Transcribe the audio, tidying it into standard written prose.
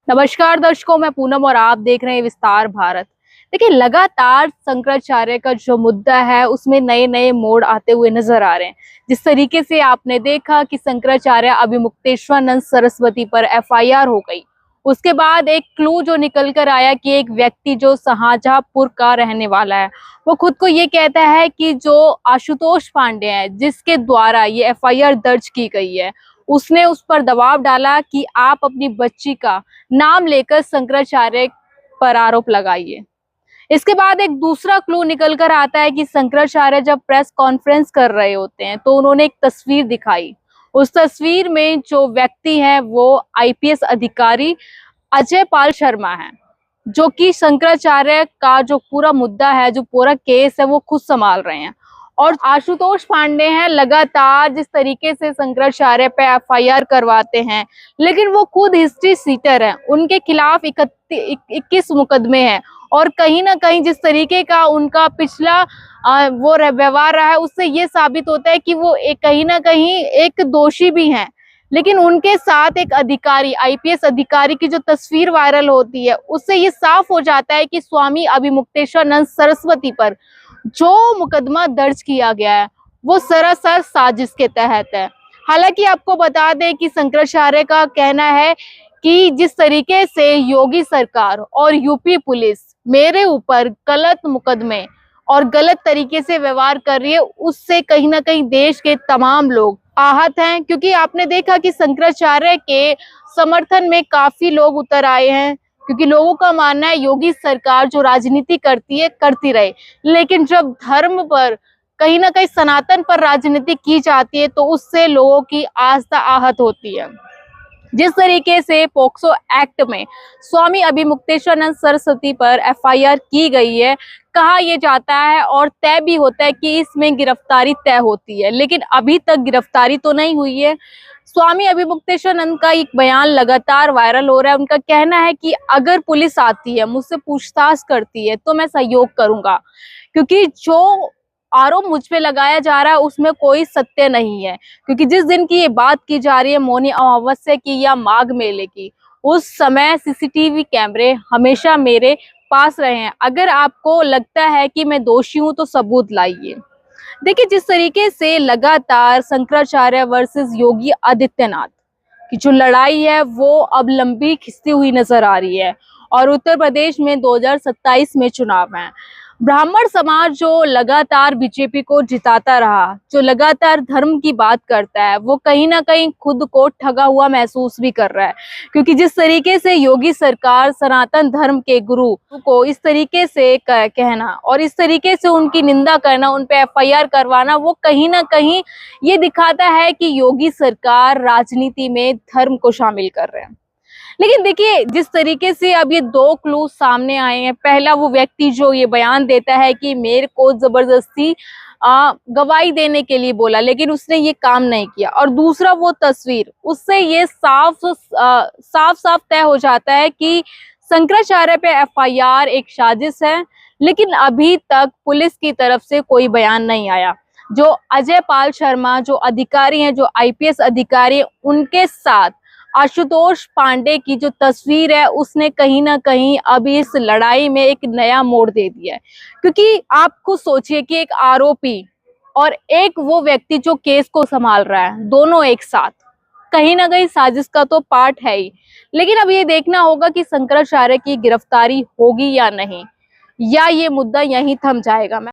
नमस्कार दर्शकों, मैं पूनम और आप देख रहे हैं विस्तार भारत। देखिए, लगातार शंकराचार्य का जो मुद्दा है उसमें नए नए मोड़ आते हुए नजर आ रहे हैं। जिस तरीके से आपने देखा कि शंकराचार्य अभिमुक्तेश्वरानंद सरस्वती पर एफआईआर हो गई, उसके बाद एक क्लू जो निकल कर आया कि एक व्यक्ति जो शाहजहांपुर का रहने वाला है, वो खुद को ये कहता है कि जो आशुतोष पांडे हैं, जिसके द्वारा ये एफआईआर दर्ज की गई है, उसने उस पर दबाव डाला कि आप अपनी बच्ची का नाम लेकर शंकराचार्य पर आरोप लगाइए। इसके बाद एक दूसरा क्लू निकल कर आता है कि शंकराचार्य जब प्रेस कॉन्फ्रेंस कर रहे होते हैं तो उन्होंने एक तस्वीर दिखाई। उस तस्वीर में जो व्यक्ति है वो आईपीएस अधिकारी अजय पाल शर्मा है, जो कि शंकराचार्य का जो पूरा मुद्दा है, जो पूरा केस है, वो खुद संभाल रहे हैं। और आशुतोष पांडे हैं, लगातार जिस तरीके से शंकराचार्य पे एफआईआर करवाते हैं, लेकिन वो खुद हिस्ट्री सीटर हैं। उनके खिलाफ 21 मुकदमे हैं और कहीं ना कहीं जिस तरीके का उनका पिछला वो व्यवहार रहा है, उससे ये साबित होता है कि वो कहीं ना कहीं एक दोषी भी हैं। लेकिन उनके साथ एक अधिकारी, आईपीएस अधिकारी की जो तस्वीर वायरल होती है, उससे ये साफ हो जाता है कि स्वामी अभिमुक्तेश्वरानंद सरस्वती पर जो मुकदमा दर्ज किया गया है वो सरासर साजिश के तहत है। हालांकि आपको बता दें कि शंकराचार्य का कहना है कि जिस तरीके से योगी सरकार और यूपी पुलिस मेरे ऊपर गलत मुकदमे और गलत तरीके से व्यवहार कर रही है, उससे कहीं ना कहीं देश के तमाम लोग आहत हैं। क्योंकि आपने देखा कि शंकराचार्य के समर्थन में काफी लोग उतर आए हैं, क्योंकि लोगों का मानना है योगी सरकार जो राजनीति करती है करती रहे, लेकिन जब धर्म पर, कहीं ना कहीं सनातन पर राजनीति की जाती है तो उससे लोगों की आस्था आहत होती है। जिस तरीके से पोक्सो एक्ट में स्वामी अभिमुक्तेश्वरानंद सरस्वती पर एफआईआर की गई है, कहा यह जाता है और तय भी होता है कि इसमें गिरफ्तारी तय होती है, लेकिन अभी तक गिरफ्तारी तो नहीं हुई है। स्वामी अभिमुक्तेश्वरानंद का एक बयान लगातार वायरल हो रहा है। उनका कहना है कि अगर पुलिस आती है, मुझसे पूछताछ करती है, तो मैं सहयोग करूंगा, क्योंकि जो आरोप मुझ पे लगाया जा रहा है उसमें कोई सत्य नहीं है। क्योंकि जिस दिन की ये बात की जा रही है, मौनी अमावस्या की या माघ मेले की, उस समय सीसीटीवी कैमरे हमेशा मेरे पास रहे हैं। अगर आपको लगता है कि मैं दोषी हूं तो सबूत लाइए। देखिए, जिस तरीके से लगातार शंकराचार्य वर्सेस योगी आदित्यनाथ की जो लड़ाई है वो अब लंबी खिंचती हुई नजर आ रही है। और उत्तर प्रदेश में 2027 में चुनाव है। ब्राह्मण समाज जो लगातार बीजेपी को जिताता रहा, जो लगातार धर्म की बात करता है, वो कहीं ना कहीं खुद को ठगा हुआ महसूस भी कर रहा है। क्योंकि जिस तरीके से योगी सरकार सनातन धर्म के गुरु को इस तरीके से कहना और इस तरीके से उनकी निंदा करना, उन पे एफआईआर करवाना, वो कहीं ना कहीं ये दिखाता है कि योगी सरकार राजनीति में धर्म को शामिल कर रहे हैं। लेकिन देखिए, जिस तरीके से अब ये दो क्लू सामने आए हैं, पहला वो व्यक्ति जो ये बयान देता है कि मेरे को जबरदस्ती गवाही देने के लिए बोला, लेकिन उसने ये काम नहीं किया, और दूसरा वो तस्वीर, उससे ये साफ साफ तय हो जाता है कि शंकराचार्य पे एफआईआर एक साजिश है। लेकिन अभी तक पुलिस की तरफ से कोई बयान नहीं आया। जो अजय पाल शर्मा जो अधिकारी हैं, जो आईपीएस अधिकारी, उनके साथ आशुतोष पांडे की जो तस्वीर है, उसने कहीं ना कहीं अभी इस लड़ाई में एक नया मोड़ दे दिया है। क्योंकि आप खुद सोचिए कि एक आरोपी और एक वो व्यक्ति जो केस को संभाल रहा है, दोनों एक साथ, कहीं ना कहीं साजिश का तो पार्ट है ही। लेकिन अब ये देखना होगा कि शंकराचार्य की गिरफ्तारी होगी या नहीं, या ये मुद्दा यहीं थम जाएगा।